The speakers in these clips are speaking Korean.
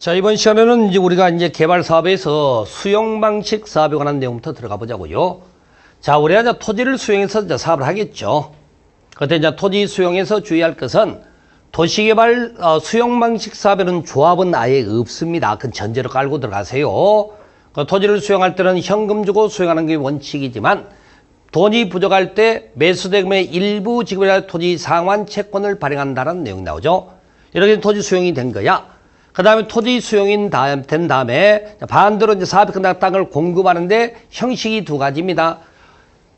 자, 이번 시간에는 이제 우리가 이제 개발 사업에서 수용 방식 사업에 관한 내용부터 들어가 보자고요. 자, 우리가 이제 토지를 수용해서 이제 사업을 하겠죠. 그때 이제 토지 수용에서 주의할 것은 도시개발 수용 방식 사업에는 조합은 아예 없습니다. 그 전제로 깔고 들어가세요. 그 토지를 수용할 때는 현금 주고 수용하는 게 원칙이지만 돈이 부족할 때 매수대금의 일부 지급이라 토지 상환 채권을 발행한다는 내용이 나오죠. 이렇게 토지 수용이 된 거야. 그 다음에 토지 수용이 된 다음에 반대로 이제 사업이 끝난 땅을 공급하는데 형식이 두 가지입니다.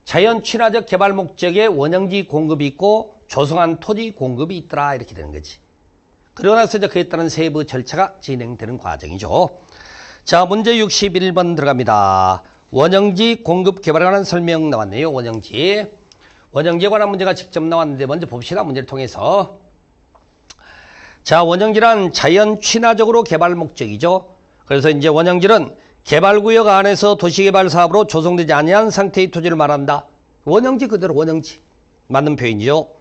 자연 친화적 개발 목적의 원형지 공급이 있고 조성한 토지 공급이 있더라 이렇게 되는 거지. 그러고 나서 이제 그에 따른 세부 절차가 진행되는 과정이죠. 자, 문제 61번 들어갑니다. 원형지 공급 개발에 관한 설명 나왔네요. 원형지에 관한 문제가 직접 나왔는데 먼저 봅시다. 문제를 통해서. 자, 원형지란 자연 친화적으로 개발 목적이죠. 그래서 이제 원형지는 개발구역 안에서 도시개발 사업으로 조성되지 아니한 상태의 토지를 말한다. 원형지 그대로 원형지. 맞는 표현이죠.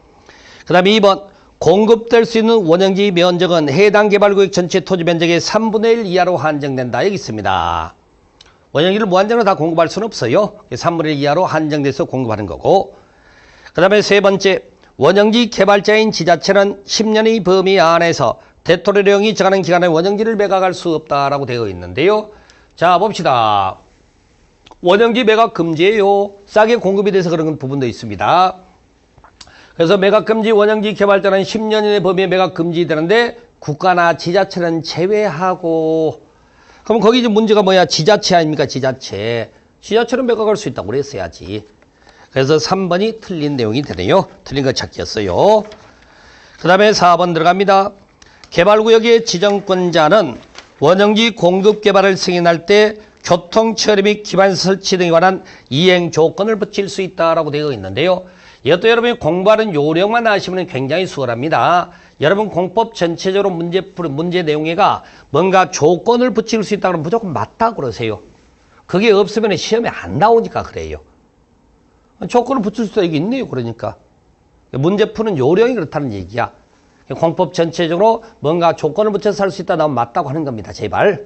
그 다음에 2번. 공급될 수 있는 원형지 면적은 해당 개발구역 전체 토지 면적의 3분의 1 이하로 한정된다. 여기 있습니다. 원형지를 무한정으로 다 공급할 수는 없어요. 3분의 1 이하로 한정돼서 공급하는 거고. 그 다음에 세 번째. 원형지 개발자인 지자체는 10년의 범위 안에서 대토로령이 정하는 기간에 원형지를 매각할 수 없다라고 되어 있는데요. 자, 봅시다. 원형지 매각 금지예요. 싸게 공급이 돼서 그런 부분도 있습니다. 그래서 매각 금지 원형지 개발자는 10년 이내 범위에 매각 금지되는데 국가나 지자체는 제외하고. 그럼 거기 이제 문제가 뭐야? 지자체 아닙니까? 지자체는 매각할 수 있다고 그랬어야지. 그래서 3번이 틀린 내용이 되네요. 틀린 거 찾기였어요. 그 다음에 4번 들어갑니다. 개발구역의 지정권자는 원형지 공급 개발을 승인할 때 교통, 처리 및 기반 설치 등에 관한 이행 조건을 붙일 수 있다라고 되어 있는데요. 이것도 여러분이 공부하는 요령만 아시면 굉장히 수월합니다. 여러분 공법 전체적으로 문제 내용에가 뭔가 조건을 붙일 수 있다 그러면 무조건 맞다 그러세요. 그게 없으면 시험에 안 나오니까 그래요. 조건을 붙일 수도 있네요. 그러니까 문제 푸는 요령이 그렇다는 얘기야. 공법 전체적으로 뭔가 조건을 붙여서 할 수 있다 나오면 맞다고 하는 겁니다. 제발.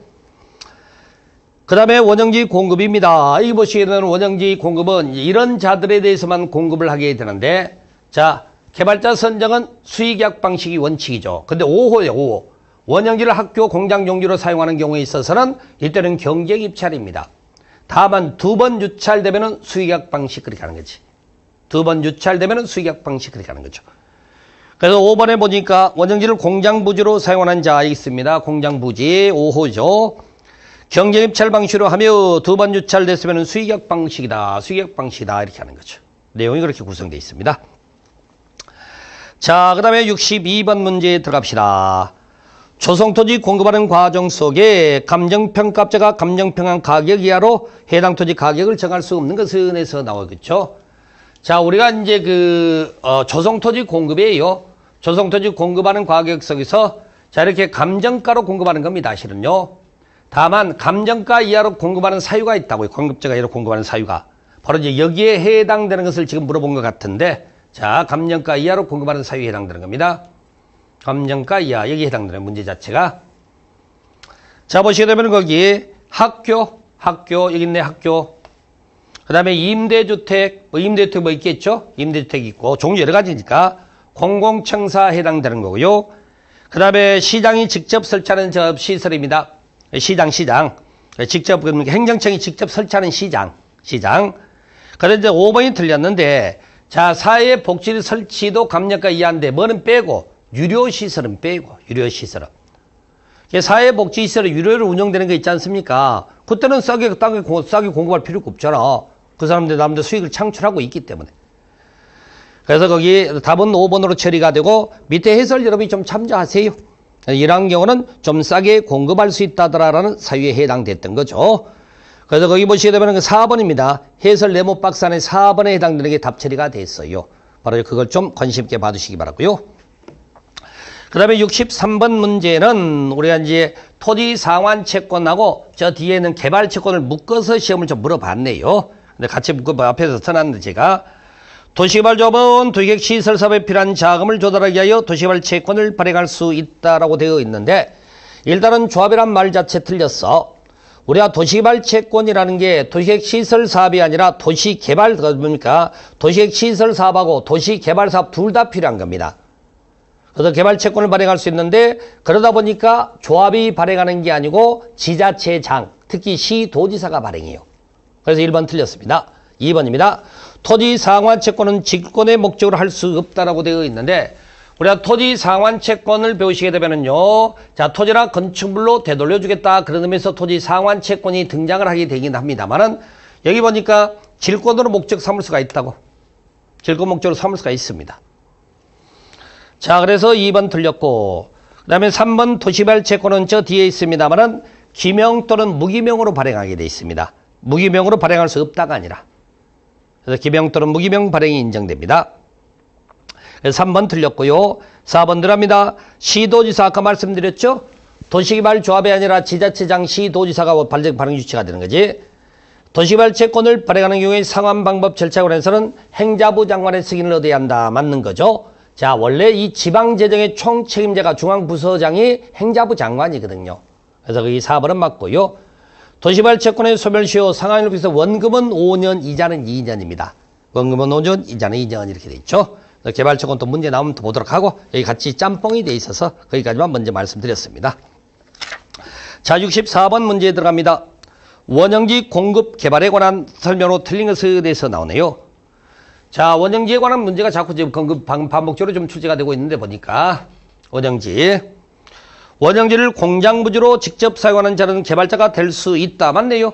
그 다음에 원형지 공급입니다. 이 보시게 되는 원형지 공급은 이런 자들에 대해서만 공급을 하게 되는데, 자, 개발자 선정은 수의계약 방식이 원칙이죠. 근데 5호예요. 5호. 원형지를 학교, 공장 용지로 사용하는 경우에 있어서는 이때는 경쟁 입찰입니다. 다만 두 번 유찰되면은 수의계약 방식 그렇게 하는 거지. 두 번 유찰되면은 수의계약 방식 그렇게 하는 거죠. 그래서 5번에 보니까 원형지를 공장 부지로 사용하는 자 있습니다. 공장 부지 5호죠. 경쟁 입찰 방식으로 하며 두 번 유찰됐으면은 수의계약 방식이다. 수의계약 방식이다. 이렇게 하는 거죠. 내용이 그렇게 구성되어 있습니다. 자, 그 다음에 62번 문제에 들어갑시다. 조성토지 공급하는 과정 속에 감정평가업자가 감정평가한 가격 이하로 해당 토지 가격을 정할 수 없는 것은 에서 나오겠죠. 자, 우리가 이제 조성토지 공급이에요. 조성토지 공급하는 가격 속에서 자, 이렇게 감정가로 공급하는 겁니다. 실은요. 다만 감정가 이하로 공급하는 사유가 있다고요. 공급자가 이하로 공급하는 사유가. 바로 이제 여기에 해당되는 것을 지금 물어본 것 같은데, 자, 감정가 이하로 공급하는 사유에 해당되는 겁니다. 감정가 이하, 여기에 해당되는 문제 자체가. 자, 보시게 되면 거기 학교, 여기 있네, 학교. 그 다음에 임대주택, 임대주택 있겠죠? 임대주택 있고, 종류 여러 가지니까 공공청사 해당되는 거고요. 그 다음에 시장이 직접 설치하는 시설입니다. 시장. 직접, 행정청이 직접 설치하는 시장. 그런데 이제 5번이 틀렸는데, 자, 사회복지 설치도 감정가 이하인데, 뭐는 빼고, 유료시설은 빼고, 유료시설은. 사회복지시설은 유료로 운영되는 거 있지 않습니까? 그때는 싸게 공급할 필요가 없잖아. 그 사람들 수익을 창출하고 있기 때문에. 그래서 거기 답은 5번으로 처리가 되고, 밑에 해설 여러분이 좀 참조하세요. 이러한 경우는 좀 싸게 공급할 수 있다더라라는 사유에 해당됐던 거죠. 그래서 거기 보시게 되면 4번입니다. 해설 네모 박스 안에 4번에 해당되는 게 답 처리가 됐어요. 바로 그걸 좀 관심 있게 봐주시기 바라고요. 그 다음에 63번 문제는 우리가 이제 토지 상환 채권하고 저 뒤에는 개발 채권을 묶어서 시험을 좀 물어봤네요. 근데 같이 앞에서 써놨는데 제가 도시개발조합은 도시계획시설 사업에 필요한 자금을 조달하기 위하여 도시개발 채권을 발행할 수 있다라고 되어 있는데 일단은 조합이란 말 자체 틀렸어. 우리가 도시개발 채권이라는 게 도시계획 시설 사업이 아니라 도시개발, 뭡니까? 도시계획 시설 사업하고 도시개발 사업 둘 다 필요한 겁니다. 그래서 개발 채권을 발행할 수 있는데 그러다 보니까 조합이 발행하는 게 아니고 지자체장, 특히 시도지사가 발행해요. 그래서 1번 틀렸습니다. 2번입니다. 토지 상환 채권은 직권의 목적으로 할 수 없다라고 되어 있는데 우리가 토지 상환 채권을 배우시게 되면은요. 자, 토지나 건축물로 되돌려주겠다. 그런 의미에서 토지 상환 채권이 등장을 하게 되긴 합니다만은 여기 보니까 질권으로 목적 삼을 수가 있다고. 질권 목적으로 삼을 수가 있습니다. 자, 그래서 2번 틀렸고, 그 다음에 3번 도시개발 채권은 저 뒤에 있습니다만은 기명 또는 무기명으로 발행하게 되어 있습니다. 무기명으로 발행할 수 없다가 아니라. 그래서 기명 또는 무기명 발행이 인정됩니다. 그래서 3번 틀렸고요. 4번 들어갑니다. 시도지사 아까 말씀드렸죠? 도시개발 조합이 아니라 지자체장 시도지사가 발행 주체가 되는 거지. 도시개발 채권을 발행하는 경우에 상환 방법 절차에 관해서는 행자부 장관의 승인을 얻어야 한다. 맞는 거죠? 자, 원래 이 지방재정의 총책임자가 중앙부서장이 행자부 장관이거든요. 그래서 이 4번은 맞고요. 도시개발 채권의 소멸시효 상환을 비해서 원금은 5년, 이자는 2년입니다. 원금은 5년, 이자는 2년 이렇게 돼 있죠. 개발채권 또 문제 나오면 또 보도록 하고 여기 같이 짬뽕이 돼 있어서 거기까지만 먼저 말씀드렸습니다. 자, 64번 문제에 들어갑니다. 원형지 공급 개발에 관한 설명으로 틀린 것에 대해서 나오네요. 자, 원형지에 관한 문제가 자꾸 지금 반복적으로 좀 출제가 되고 있는데 보니까 원형지를 공장부지로 직접 사용하는 자는 개발자가 될 수 있다. 맞네요.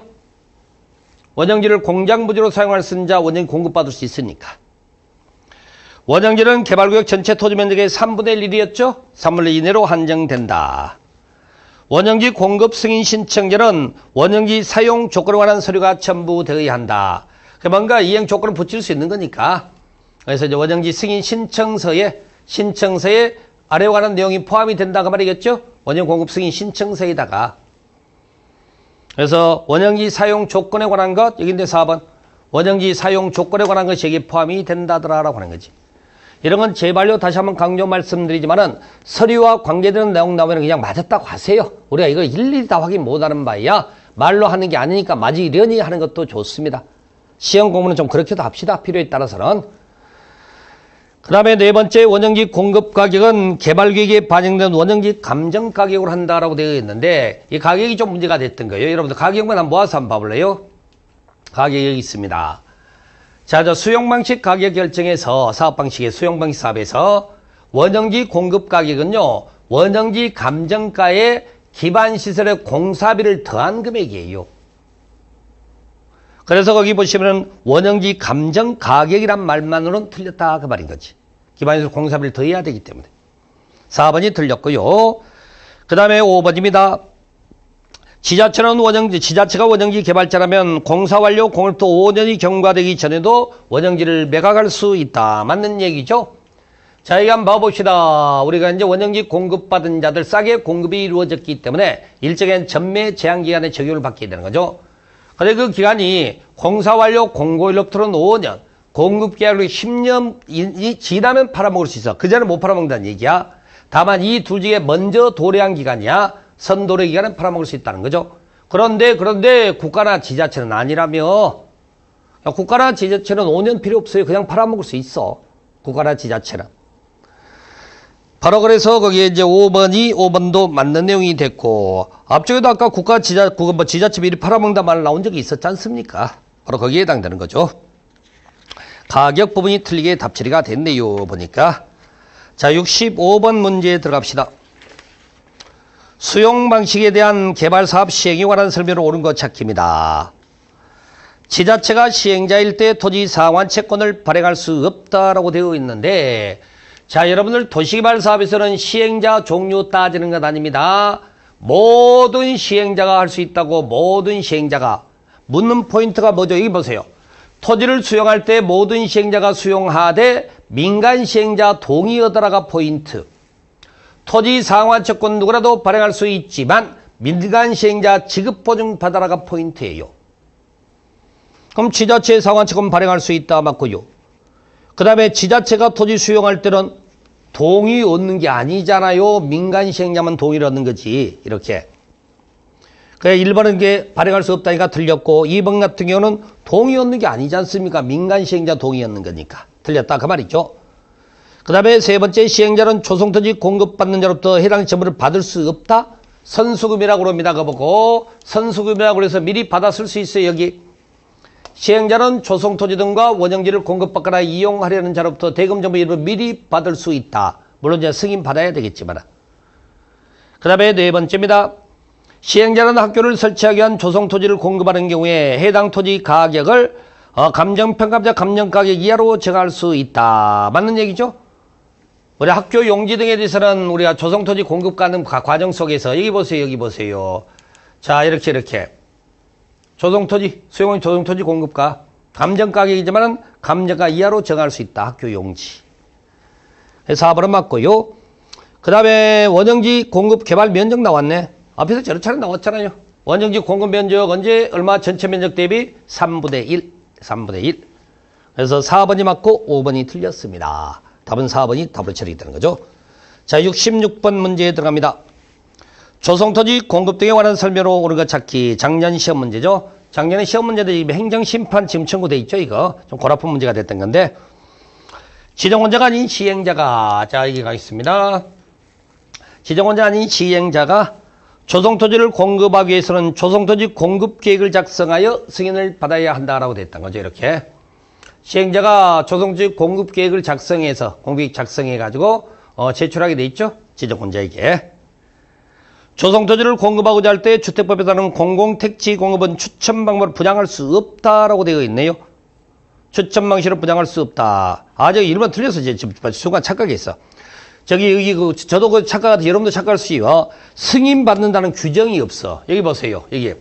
원형지를 공장부지로 사용할 수 있는 자 원형지 공급받을 수 있으니까. 원형지는 개발구역 전체 토지 면적의 3분의 1이었죠? 3분의 1 이내로 한정된다. 원형지 공급 승인 신청자는 원형지 사용 조건에 관한 서류가 첨부되어야 한다. 뭔가 이행 조건을 붙일 수 있는 거니까. 그래서 이제 원형지 승인 신청서에 아래와 관한 내용이 포함이 된다고 말이겠죠? 원형 공급 승인 신청서에다가. 그래서 원형지 사용 조건에 관한 것, 여기인데 4번. 원형지 사용 조건에 관한 것이 여기 포함이 된다더라라고 하는 거지. 이런 건 제발요 다시 한번 강조 말씀드리지만은 서류와 관계되는 내용 나오면 그냥 맞았다고 하세요. 우리가 이걸 일일이 다 확인 못하는 바에야 말로 하는 게 아니니까 맞으려니 하는 것도 좋습니다. 시험 공부는 좀 그렇게도 합시다. 필요에 따라서는. 그 다음에 네 번째 원형지 공급 가격은 개발계획에 반영된 원형지 감정 가격으로 한다라고 되어 있는데 이 가격이 좀 문제가 됐던 거예요. 여러분들 가격만 한번 모아서 한번 봐볼래요? 가격이 여기 있습니다. 자, 저 수용방식 가격 결정에서 사업방식의 수용방식 사업에서 원형지 공급 가격은요. 원형지 감정가에 기반시설의 공사비를 더한 금액이에요. 그래서 거기 보시면은 원형지 감정 가격이란 말만으로는 틀렸다 그 말인 거지. 기반시설 공사비를 더해야 되기 때문에. 4번이 틀렸고요. 그 다음에 5번입니다. 지자체가 원형지 개발자라면 공사 완료 공업부터 5년이 경과되기 전에도 원형지를 매각할 수 있다. 맞는 얘기죠? 자, 이거 한번 봐봅시다. 우리가 이제 원형지 공급받은 자들 싸게 공급이 이루어졌기 때문에 일정한 전매 제한 기간에 적용을 받게 되는 거죠. 근데 그 기간이 공사 완료 공고일로부터는 5년, 공급 계약으로 10년이 지나면 팔아먹을 수 있어. 그전에 못 팔아먹는다는 얘기야. 다만 이 둘 중에 먼저 도래한 기간이야. 선도래 기간은 팔아먹을 수 있다는 거죠. 그런데 국가나 지자체는 아니라며. 국가나 지자체는 5년 필요 없어요. 그냥 팔아먹을 수 있어. 국가나 지자체는. 바로 그래서 거기에 이제 5번도 맞는 내용이 됐고, 앞쪽에도 아까 지자체 미리 팔아먹는다 말 나온 적이 있었지 않습니까? 바로 거기에 해당되는 거죠. 가격 부분이 틀리게 답 처리가 됐네요. 보니까. 자, 65번 문제에 들어갑시다. 수용 방식에 대한 개발 사업 시행에 관한 설명을 옳은 것 찾기입니다. 지자체가 시행자일 때 토지 상환 채권을 발행할 수 없다라고 되어 있는데, 자, 여러분들 도시개발 사업에서는 시행자 종류 따지는 것 아닙니다. 모든 시행자가 할 수 있다고. 모든 시행자가. 묻는 포인트가 뭐죠? 여기 보세요. 토지를 수용할 때 모든 시행자가 수용하되 민간 시행자 동의 얻어라가 포인트. 토지 상환 채권 누구라도 발행할 수 있지만 민간 시행자 지급 보증 받아라가 포인트예요. 그럼 지자체 상환 채권 발행할 수 있다 맞고요. 그 다음에 지자체가 토지 수용할 때는 동의 얻는 게 아니잖아요. 민간 시행자만 동의를 얻는 거지. 이렇게. 그래 1번은 게 발행할 수 없다니까 틀렸고 2번 같은 경우는 동의 얻는 게 아니지 않습니까? 민간 시행자 동의 얻는 거니까. 틀렸다 그 말이죠. 그 다음에 세 번째 시행자는 조성토지 공급받는 자로부터 해당 재물을 받을 수 없다. 선수금이라고 합니다. 그거 보고 선수금이라고 해서 미리 받았을 수 있어요. 여기. 시행자는 조성토지 등과 원형지를 공급받거나 이용하려는 자로부터 대금 정보 일부 미리 받을 수 있다. 물론 이제 승인 받아야 되겠지만. 그 다음에 네 번째입니다. 시행자는 학교를 설치하기 위한 조성토지를 공급하는 경우에 해당 토지 가격을 감정평가자 감정가격 이하로 정할 수 있다. 맞는 얘기죠? 우리 학교 용지 등에 대해서는 우리가 조성토지 공급하는 과정 속에서 여기 보세요. 여기 보세요. 자 이렇게 조성토지 수용한 조성토지 공급가 감정가격이지만 감정가 이하로 정할 수 있다. 학교 용지. 4번은 맞고요. 그 다음에 원형지 공급 개발 면적 나왔네. 앞에서 저렇게 나왔잖아요. 원형지 공급 면적 언제 얼마 전체 면적 대비 3분의 1. 3분의 1. 그래서 4번이 맞고 5번이 틀렸습니다. 답은 4번이 답으로 처리되는 거죠. 자, 66번 문제에 들어갑니다. 조성토지 공급 등에 관한 설명으로 옳은 것 찾기. 작년 시험 문제죠. 작년에 시험 문제들이 행정심판 지금 청구돼 있죠. 이거 좀 골아픈 문제가 됐던 건데 지정원자가 아닌 시행자가 자 여기 가겠습니다. 지정원자 아닌 시행자가 조성토지를 공급하기 위해서는 조성토지 공급 계획을 작성하여 승인을 받아야 한다라고 됐던 거죠. 이렇게 시행자가 조성토지 공급 계획을 작성해서 공급 작성해 가지고 제출하게 돼 있죠. 지정원자에게 조성토지를 공급하고자 할 때 주택법에 따른 공공택지 공급은 추천 방법을 분양할 수 없다라고 되어 있네요. 추천 방식으로 분양할 수 없다. 아, 저기 1번 틀렸어. 지금 순간 착각했어. 저기 여기 저도 그 착각하듯 여러분도 착각할 수 있어요. 승인받는다는 규정이 없어. 여기 보세요. 여기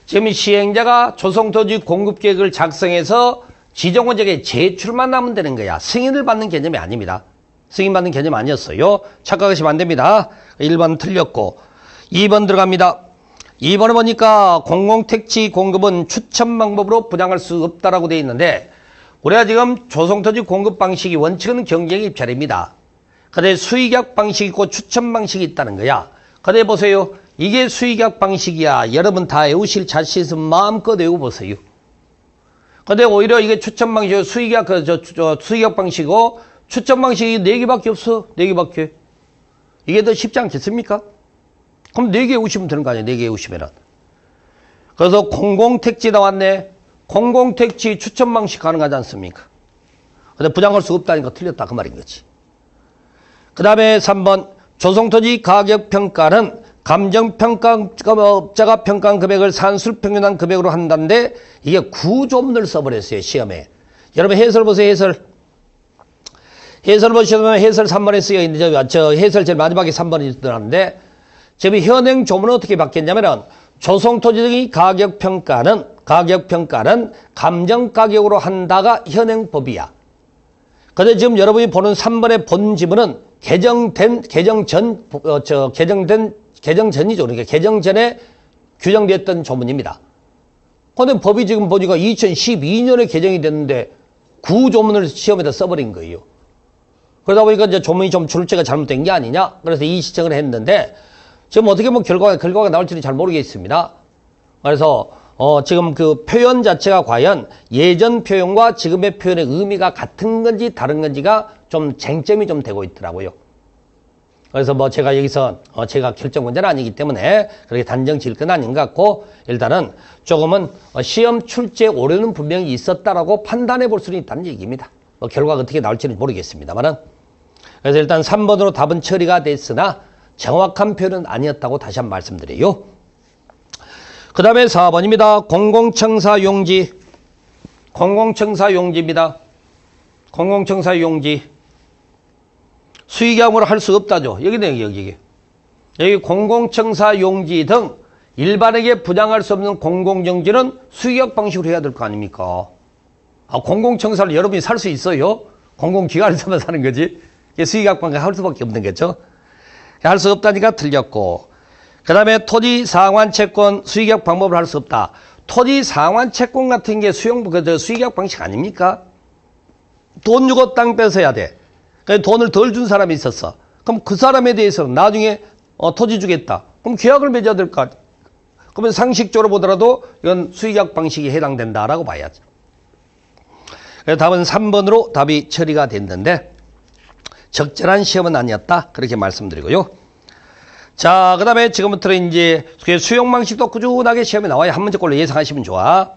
지금 시행자가 조성토지 공급 계획을 작성해서 지정원자에게 제출만 하면 되는 거야. 승인을 받는 개념이 아닙니다. 승인받는 개념 아니었어요. 착각하시면 안 됩니다. 1번 틀렸고 2번 들어갑니다. 2번을 보니까 공공택지 공급은 추천 방법으로 분양할 수 없다라고 되어 있는데 우리가 지금 조성토지 공급 방식이 원칙은 경쟁 입찰입니다. 근데 수의계약 방식이 있고 추천 방식이 있다는 거야. 근데 보세요. 이게 수의계약 방식이야. 여러분 다 외우실 자신 있으면 마음껏 외워보세요. 근데 오히려 이게 추천 방식이고 수의계약, 수의계약 방식이고 추천 방식이 4개밖에 없어. 4개밖에. 이게 더 쉽지 않겠습니까? 그럼 4개 외우시면 되는 거 아니에요. 4개 외우시면은. 그래서 공공택지 나왔네. 공공택지 추천 방식 가능하지 않습니까? 근데 분양할 수 없다니까 틀렸다. 그 말인 거지. 그 다음에 3번 조성토지 가격평가는 감정평가업자가 평가한 금액을 산술평균한 금액으로 한다는데 이게 구조문을 써버렸어요. 시험에. 여러분 해설 보세요. 해설 보시면 해설 3번에 쓰여 있는데 저 해설 제일 마지막에 3번이 들어갔는데 지금 현행 조문은 어떻게 바뀌었냐면은 조성토지 등의 가격평가는 감정가격으로 한다가 현행법이야. 근데 지금 여러분이 보는 3번의 본 지문은 개정 전이죠. 그러니까 개정 전에 규정됐던 조문입니다. 근데 법이 지금 보니까 2012년에 개정이 됐는데 구조문을 시험에다 써버린 거예요. 그러다 보니까 이제 조문이 좀 출제가 잘못된 게 아니냐. 그래서 이 시청을 했는데 지금 어떻게 보면 결과가 나올지는 잘 모르겠습니다. 그래서 지금 그 표현 자체가 과연 예전 표현과 지금의 표현의 의미가 같은 건지 다른 건지가 좀 쟁점이 좀 되고 있더라고요. 그래서 뭐 제가 여기서 제가 결정 문제는 아니기 때문에 그렇게 단정 지을 건 아닌 것 같고 일단은 조금은 시험 출제 오류는 분명히 있었다라고 판단해 볼 수는 있다는 얘기입니다. 뭐 결과가 어떻게 나올지는 모르겠습니다만은. 그래서 일단 3번으로 답은 처리가 됐으나 정확한 표현은 아니었다고 다시 한번 말씀드려요. 그 다음에 4번입니다. 공공청사 용지. 공공청사 용지입니다. 공공청사 용지. 수의계약으로 할 수 없다죠. 여기네, 여기. 여기 공공청사 용지 등 일반에게 분양할 수 없는 공공용지는 수의계약 방식으로 해야 될 거 아닙니까? 아, 공공청사를 여러분이 살 수 있어요? 공공기관에서만 사는 거지. 수의계약 방식 할 수밖에 없는 거죠. 할 수 없다니까 틀렸고. 그 다음에 토지 상환 채권 수의계약 방법을 할 수 없다. 토지 상환 채권 같은 게 수의계약 방식 아닙니까? 돈 주고 땅 뺏어야 돼. 돈을 덜 준 사람이 있었어. 그럼 그 사람에 대해서는 나중에 토지 주겠다. 그럼 계약을 맺어야 될 거 아니야. 그러면 상식적으로 보더라도 이건 수익약 방식이 해당된다라고 봐야죠. 그래서 답은 3번으로 답이 처리가 됐는데 적절한 시험은 아니었다. 그렇게 말씀드리고요. 자, 그 다음에 지금부터는 이제 수용 방식도 꾸준하게 시험에 나와요. 한 문제꼴로 예상하시면 좋아.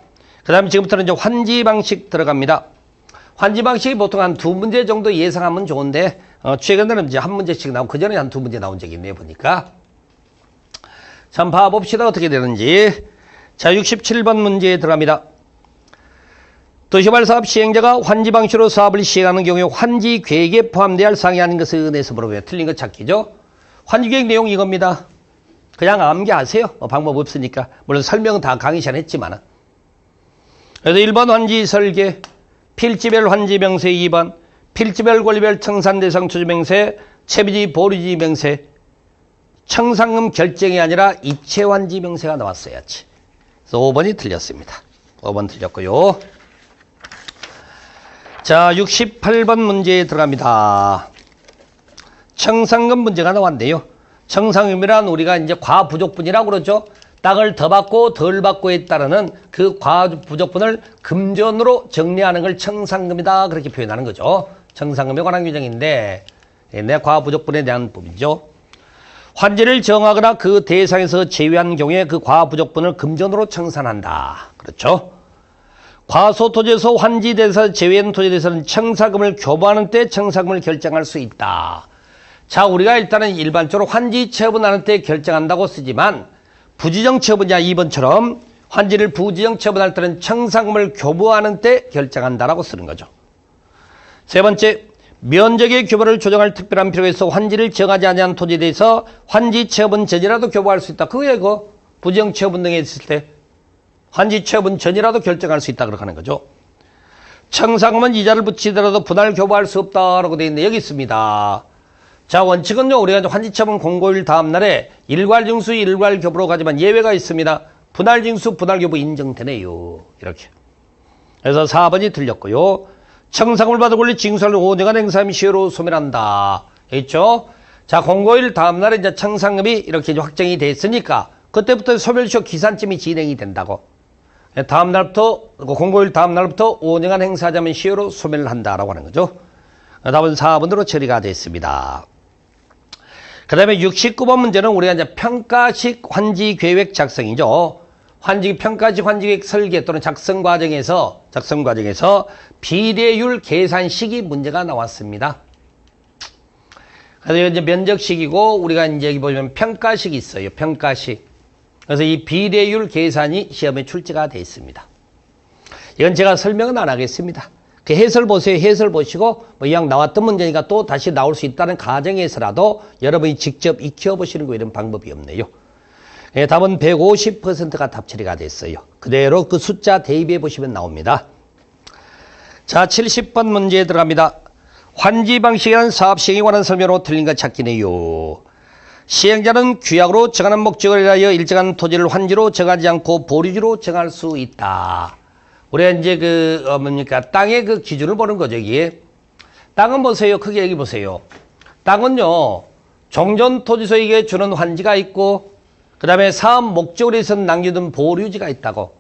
그 다음에 지금부터는 이제 환지 방식 들어갑니다. 환지 방식이 보통 한 2문제 정도 예상하면 좋은데, 최근에는 이제 한 문제씩 나오고, 그전에 한 2문제 나온 적이 있네요, 보니까. 자, 한번 봐봅시다. 어떻게 되는지. 자, 67번 문제에 들어갑니다. 도시개발 사업 시행자가 환지 방식으로 사업을 시행하는 경우에 환지 계획에 포함되어야 할 사항이 아닌 것은 에서 물어보면 틀린 것 찾기죠. 환지 계획 내용 이겁니다. 그냥 암기하세요. 방법 없으니까. 물론 설명은 다 강의 시간에 했지만. 그래서 1번 환지 설계, 필지별 환지 명세 2번, 필지별 권리별 청산 대상 투지 명세, 채비지 보류지 명세, 청산금 결정이 아니라 입체 환지 명세가 나왔어야지. 그래서 5번이 틀렸습니다. 5번 틀렸고요. 자, 68번 문제에 들어갑니다. 청산금 문제가 나왔네요. 청산금이란 우리가 이제 과부족분이라고 그러죠. 땅을 더 받고 덜 받고에 따르는 그 과부족분을 금전으로 정리하는 걸 청산금이다. 그렇게 표현하는 거죠. 청산금에 관한 규정인데, 내 과부족분에 대한 부분이죠. 환지를 정하거나 그 대상에서 제외한 경우에 그 과부족분을 금전으로 청산한다. 그렇죠. 과소토지에서 환지 대상에서 제외한 토지에 대해서는 청산금을 교부하는 때 청산금을 결정할 수 있다. 자, 우리가 일단은 일반적으로 환지 처분하는 때 결정한다고 쓰지만 부지정 처분이야 2번처럼 환지를 부지정 처분할 때는 청산금을 교부하는 때 결정한다라고 쓰는 거죠. 세 번째, 면적의 규모를 조정할 특별한 필요가 있어 환지를 정하지 아니한 토지에 대해서 환지 처분 전이라도 교부할 수 있다. 그게 그 부지정 처분 등에 있을 때 환지 처분 전이라도 결정할 수 있다. 그렇게 하는 거죠. 청산금은 이자를 붙이더라도 분할 교부할 수 없다라고 되어 있는데 여기 있습니다. 자, 원칙은요, 우리가 환지처분 공고일 다음날에 일괄징수, 일괄교부로 가지만 예외가 있습니다. 분할징수, 분할교부 인정되네요. 이렇게. 그래서 4번이 틀렸고요. 청산금을 받을 권리 징수할 5년간 행사함이 시효로 소멸한다. 있죠? 자, 공고일 다음날에 이제 청산금이 이렇게 확정이 됐으니까 그때부터 소멸시효 기산점이 진행이 된다고. 다음날부터, 공고일 다음날부터 5년간 행사하자면 시효로 소멸을 한다라고 하는 거죠. 답은 4번으로 처리가 됐습니다. 그 다음에 69번 문제는 우리가 이제 평가식 환지 계획 작성이죠. 평가식 환지 계획 설계 또는 작성 과정에서 비례율 계산식이 문제가 나왔습니다. 그래서 이제 면적식이고 우리가 이제 여기 보면 평가식이 있어요. 평가식. 그래서 이 비례율 계산이 시험에 출제가 되어 있습니다. 이건 제가 설명은 안 하겠습니다. 그 해설 보세요. 해설 보시고 이왕 나왔던 문제니까 또 다시 나올 수 있다는 가정에서라도 여러분이 직접 익혀보시는 거 이런 방법이 없네요. 예, 답은 150%가 답 처리가 됐어요. 그대로 그 숫자 대입해 보시면 나옵니다. 자, 70번 문제에 들어갑니다. 환지 방식이라는 사업 시행에 관한 설명으로 틀린 것 찾기네요. 시행자는 규약으로 정하는 목적을 위하여 일정한 토지를 환지로 정하지 않고 보류지로 정할 수 있다. 우리가 이제 땅의 그 기준을 보는 거죠, 이게. 땅은 보세요. 크게 여기 보세요. 땅은요, 종전토지소에게 주는 환지가 있고, 그 다음에 사업 목적으로 해서는 남겨둔 보류지가 있다고.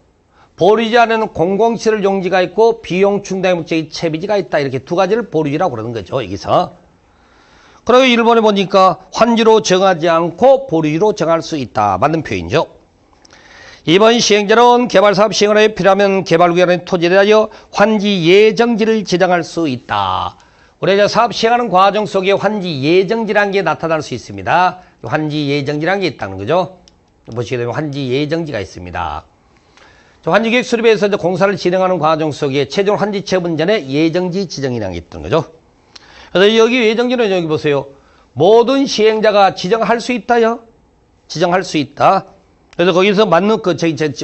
보류지 안에는 공공시설 용지가 있고, 비용 충당의 목적의 채비지가 있다. 이렇게 두 가지를 보류지라고 그러는 거죠, 여기서. 그리고 일본에 보니까 환지로 정하지 않고 보류지로 정할 수 있다. 맞는 표현이죠. 이번 시행자는 개발사업 시행을 하여 필요하면 개발구역의 토지에 대하여 환지 예정지를 지정할 수 있다. 우리가 사업 시행하는 과정 속에 환지 예정지라는 게 나타날 수 있습니다. 환지 예정지라는 게 있다는 거죠. 보시게 되면 환지 예정지가 있습니다. 환지계획 수립에서 이제 공사를 진행하는 과정 속에 최종 환지 처분 전에 예정지 지정이라는 게 있던 거죠. 그래서 여기 예정지는 여기 보세요. 모든 시행자가 지정할 수 있다요. 지정할 수 있다. 그래서 거기서 맞는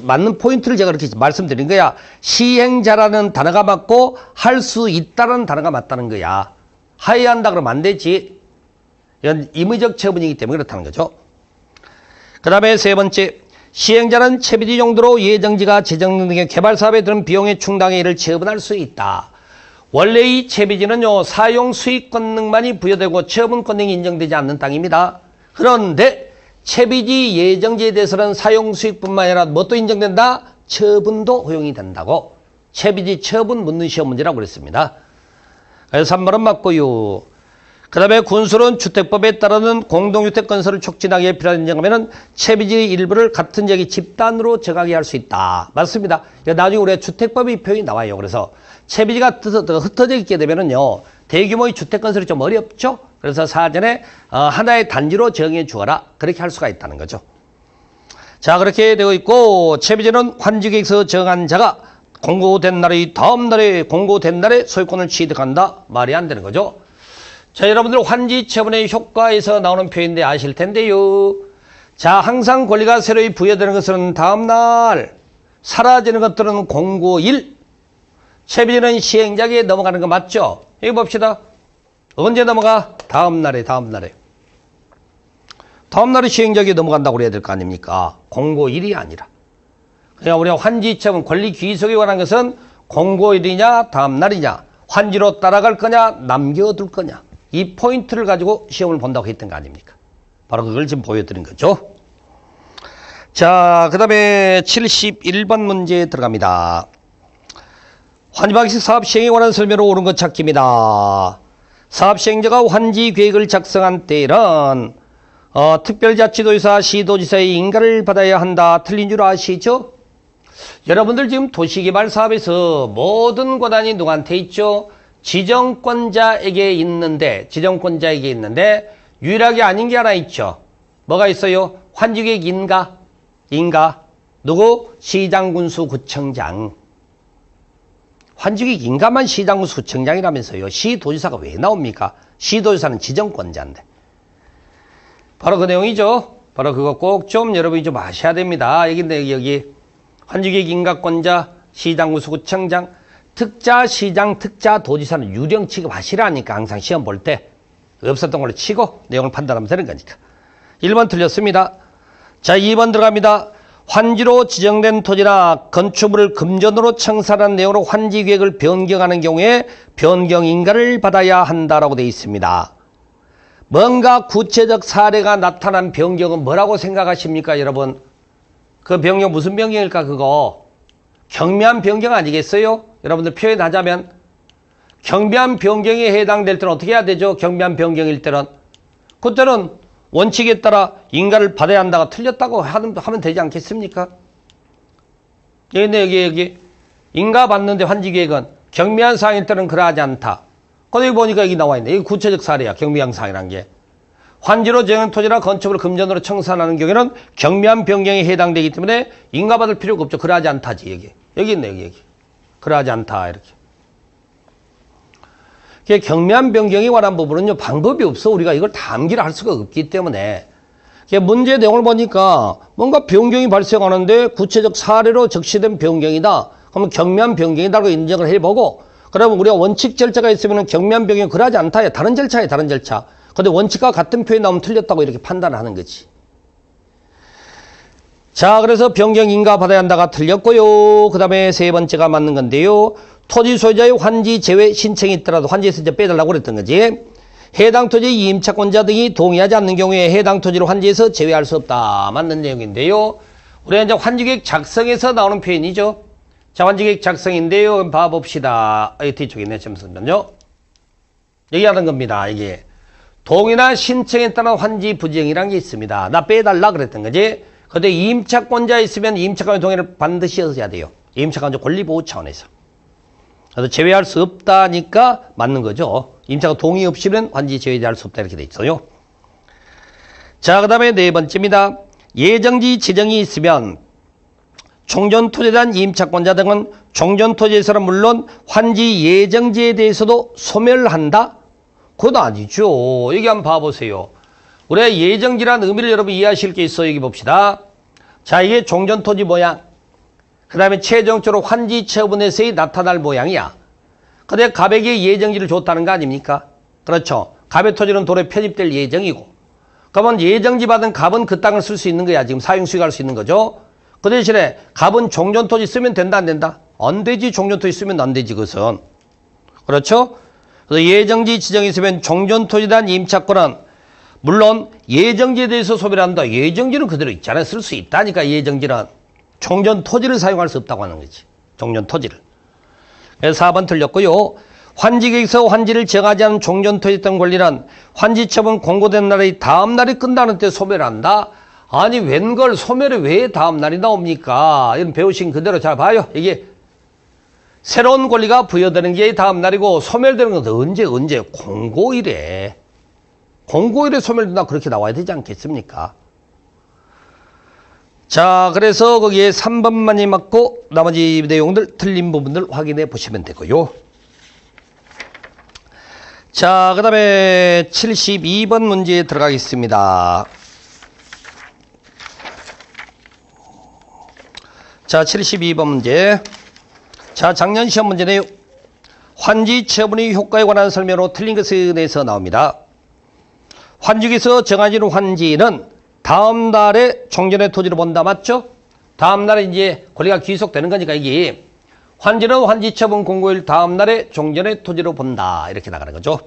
맞는 포인트를 제가 이렇게 말씀드린 거야. 시행자라는 단어가 맞고 할 수 있다는 단어가 맞다는 거야. 하여야 한다 그러면 안 되지. 이건 임의적 처분이기 때문에 그렇다는 거죠. 그 다음에 세 번째, 시행자는 채비지 용도로 예정지가 지정된 등의 개발 사업에 드는 비용의 충당의 일을 처분할 수 있다. 원래 이 채비지는요, 사용 수익 권능만이 부여되고 처분 권능이 인정되지 않는 땅입니다. 그런데 채비지 예정지에 대해서는 사용 수익뿐만 아니라 뭣도 인정된다? 처분도 허용이 된다고. 채비지 처분 묻는 시험 문제라고 그랬습니다. 그래서 3번은 맞고요. 그 다음에 군수는 주택법에 따르는 공동주택 건설을 촉진하기 위해 필요한 인정하면 채비지 일부를 같은 지역의 집단으로 정하게 할 수 있다. 맞습니다. 나중에 우리가 주택법의 표현이 나와요. 그래서 채비지가 흩어져 있게 되면은요, 대규모의 주택 건설이 좀 어렵죠? 그래서 사전에 하나의 단지로 정해 주어라. 그렇게 할 수가 있다는 거죠. 자, 그렇게 되어 있고, 채비지는 환지계획서 정한 자가 공고된 날의 다음 날에 공고된 날에 소유권을 취득한다. 말이 안 되는 거죠. 자, 여러분들 환지처분의 효과에서 나오는 표현인데 아실 텐데요. 자, 항상 권리가 새로이 부여되는 것은 다음 날, 사라지는 것들은 공고일. 채비지는 시행자에게 넘어가는 거 맞죠? 여기 봅시다. 언제 넘어가? 다음 날에. 다음 날에 시행자에게 넘어간다고 그래야 될 거 아닙니까? 공고일이 아니라. 그러니까 우리가 환지처분 권리 귀속에 관한 것은 공고일이냐 다음 날이냐, 환지로 따라갈 거냐 남겨둘 거냐, 이 포인트를 가지고 시험을 본다고 했던 거 아닙니까? 바로 그걸 지금 보여드린 거죠. 자, 그 다음에 71번 문제 들어갑니다. 환지방식 사업 시행에 관한 설명으로 옳은 것 찾기입니다. 사업 시행자가 환지 계획을 작성한 때에는 특별자치도지사, 시도지사의 인가를 받아야 한다. 틀린 줄 아시죠? 여러분들 지금 도시개발 사업에서 모든 권한이 누구한테 있죠? 지정권자에게 있는데 유일하게 아닌 게 하나 있죠. 뭐가 있어요? 환지계획 인가. 누구? 시장군수 구청장. 환지계획 인가만 시장군수 구청장이라면서요. 시도지사가 왜 나옵니까? 시도지사는 지정권자인데. 바로 그 내용이죠. 바로 그거 꼭 좀 여러분이 좀 아셔야 됩니다. 여기 환지계획 인가권자, 시장군수 구청장, 특자 시장, 특자 도지사는 유령 취급하시라니까. 항상 시험 볼 때 없었던 걸로 치고 내용을 판단하면 되는 거니까. 1번 틀렸습니다. 자, 2번 들어갑니다. 환지로 지정된 토지나 건축물을 금전으로 청산한 내용으로 환지계획을 변경하는 경우에 변경인가를 받아야 한다라고 되어 있습니다. 뭔가 구체적 사례가 나타난 변경은 뭐라고 생각하십니까, 여러분? 그 변경 무슨 변경일까, 그거? 경미한 변경 아니겠어요? 여러분들 표현하자면 경미한 변경에 해당될 때는 어떻게 해야 되죠? 경미한 변경일 때는 그때는 원칙에 따라 인가를 받아야 한다가 틀렸다고 하면 되지 않겠습니까? 여기 인가 받는데 환지계획은 경미한 사항일 때는 그러하지 않다. 거기 보니까 여기 나와 있네. 이게 구체적 사례야. 경미한 사항이란 게. 환지로 정한 토지나 건축물을 금전으로 청산하는 경우에는 경미한 변경에 해당되기 때문에 인가받을 필요가 없죠. 그러하지 않다지. 여기 있네. 여기. 그러하지 않다. 이렇게. 경미한 변경에 관한 부분은요, 방법이 없어. 우리가 이걸 다 암기를 할 수가 없기 때문에. 문제 내용을 보니까 뭔가 변경이 발생하는데 구체적 사례로 적시된 변경이다. 그러면 경미한 변경이다라고 인정을 해보고, 그러면 우리가 원칙 절차가 있으면 경미한 변경이 그러하지 않다. 다른 절차에 다른 절차. 근데 원칙과 같은 표현이 나오면 틀렸다고 이렇게 판단을 하는 거지. 자, 그래서 변경 인가 받아야 한다가 틀렸고요. 그 다음에 세 번째가 맞는 건데요. 토지 소유자의 환지 제외 신청이 있더라도 환지에서 이제 빼달라고 그랬던 거지. 해당 토지의 임차권자 등이 동의하지 않는 경우에 해당 토지를 환지에서 제외할 수 없다. 맞는 내용인데요. 우리가 이제 환지계획 작성에서 나오는 표현이죠. 자, 환지계획 작성인데요. 봐봅시다. 뒤쪽에 있네. 잠시만요. 얘기하는 겁니다. 이게. 동의나 신청에 따른 환지 부정이라는 게 있습니다. 나 빼달라 그랬던 거지. 근데 임차권자 있으면 임차권의 동의를 반드시 얻어야 돼요. 임차권자 권리보호 차원에서. 그래서 제외할 수 없다니까 맞는 거죠. 임차가 동의 없이는 환지 제외할 수 없다 이렇게 돼 있어요. 자, 그 다음에 네 번째입니다. 예정지 지정이 있으면 종전토지에 대한 임차권자 등은 종전토지에서는 물론 환지 예정지에 대해서도 소멸한다? 그건 아니죠. 여기 한번 봐보세요. 우리가 예정지란 의미를 여러분 이해하실 게 있어요. 여기 봅시다. 자, 이게 종전토지 모양. 그 다음에 최종적으로 환지 처분에서의 나타날 모양이야. 근데 갑에게 예정지를 줬다는 거 아닙니까? 그렇죠. 갑의 토지는 도로에 편입될 예정이고. 그러면 예정지 받은 갑은 그 땅을 쓸 수 있는 거야. 지금 사용 수익할 수 있는 거죠. 그 대신에 갑은 종전토지 쓰면 된다 안 된다? 안 되지. 종전토지 쓰면 안 되지 그것은. 그렇죠? 그래서 예정지 지정이 있으면 종전토지에 대한 임차권은 물론 예정지에 대해서 소멸을 한다. 예정지는 그대로 있잖아요. 쓸 수 있다니까 예정지는. 종전토지를 사용할 수 없다고 하는 거지. 종전토지를. 그래서 4번 틀렸고요. 환지계획서 환지를 정하지 않은 종전토지 등 권리는 환지처분 공고된 날의 다음 날이 끝나는 때 소멸한다. 아니 웬걸 소멸이 왜 다음 날이 나옵니까? 이런 배우신 그대로 잘 봐요. 이게 새로운 권리가 부여되는 게 다음 날이고 소멸되는 건 언제 공고일에 소멸된다 그렇게 나와야 되지 않겠습니까? 자, 그래서 거기에 3번만이 맞고 나머지 내용들 틀린 부분들 확인해 보시면 되고요. 자, 그 다음에 72번 문제에 들어가겠습니다. 자, 72번 문제. 자, 작년 시험 문제네요. 환지 처분의 효과에 관한 설명으로 틀린 것에 대해서 나옵니다. 환지에서 정해진 환지는 다음 달에 종전의 토지로 본다. 맞죠? 다음 날에 이제 권리가 귀속되는 거니까 이게 환지는 환지 처분 공고일 다음 날에 종전의 토지로 본다. 이렇게 나가는 거죠.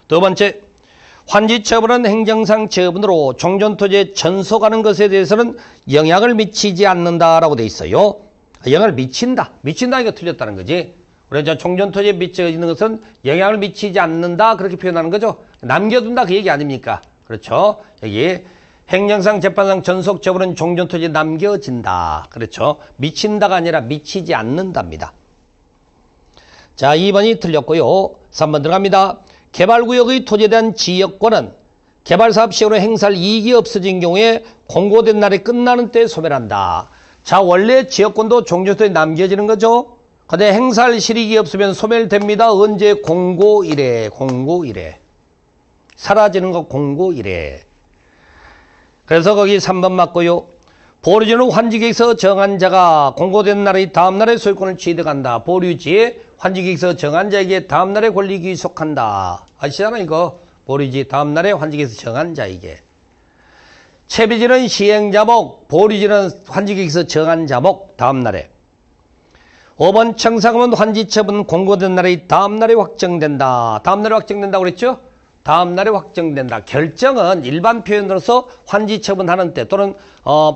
두 번째, 환지 처분은 행정상 처분으로 종전 토지에 전속하는 것에 대해서는 영향을 미치지 않는다라고 돼 있어요. 영향을 미친다니까 틀렸다는 거지. 그래서 종전 토지에 미쳐 있는 것은 영향을 미치지 않는다 그렇게 표현하는 거죠. 남겨둔다 그 얘기 아닙니까? 그렇죠. 여기 행정상 재판상 전속 처분은 종전 토지에 남겨진다. 그렇죠. 미친다가 아니라 미치지 않는답니다. 자, 2번이 틀렸고요. 3번 들어갑니다. 개발구역의 토지에 대한 지역권은 개발사업 시행으로 행사할 이익이 없어진 경우에 공고된 날이 끝나는 때 소멸한다. 자, 원래 지역권도 종전토지에 남겨지는 거죠. 근데 행사할 실익이 없으면 소멸됩니다. 언제? 공고일에. 사라지는 거 공고일에. 그래서 거기 3번 맞고요. 보류지는 환지계획서 정한 자가 공고된 날의 다음 날에 소유권을 취득한다. 보류지에 환지계획서 정한 자에게 다음 날에 권리 귀속한다. 아시잖아요, 이거. 보류지 다음 날에 환지계획서 정한 자에게. 채비지는 시행자목, 보류지는 환지계획서 정한 자목, 다음 날에. 5번 청사금은 환지처분 공고된 날의 다음 날에 확정된다. 다음 날에 확정된다고 그랬죠? 다음 날에 확정된다. 결정은 일반 표현으로서 환지처분하는 때 또는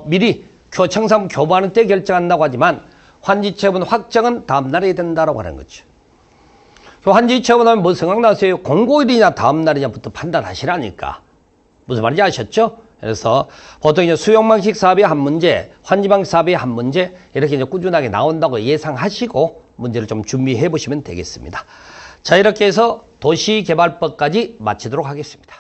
미리 청사금 교부하는 때 결정한다고 하지만 환지처분 확정은 다음 날에 된다라고 하는 거죠. 환지처분하면 뭐 생각나세요? 공고일이냐 다음 날이냐부터 판단하시라니까. 무슨 말인지 아셨죠? 그래서 보통 이제 수용방식 사업의 한 문제, 환지방식 사업의 한 문제 이렇게 이제 꾸준하게 나온다고 예상하시고 문제를 좀 준비해 보시면 되겠습니다. 자, 이렇게 해서 도시개발법까지 마치도록 하겠습니다.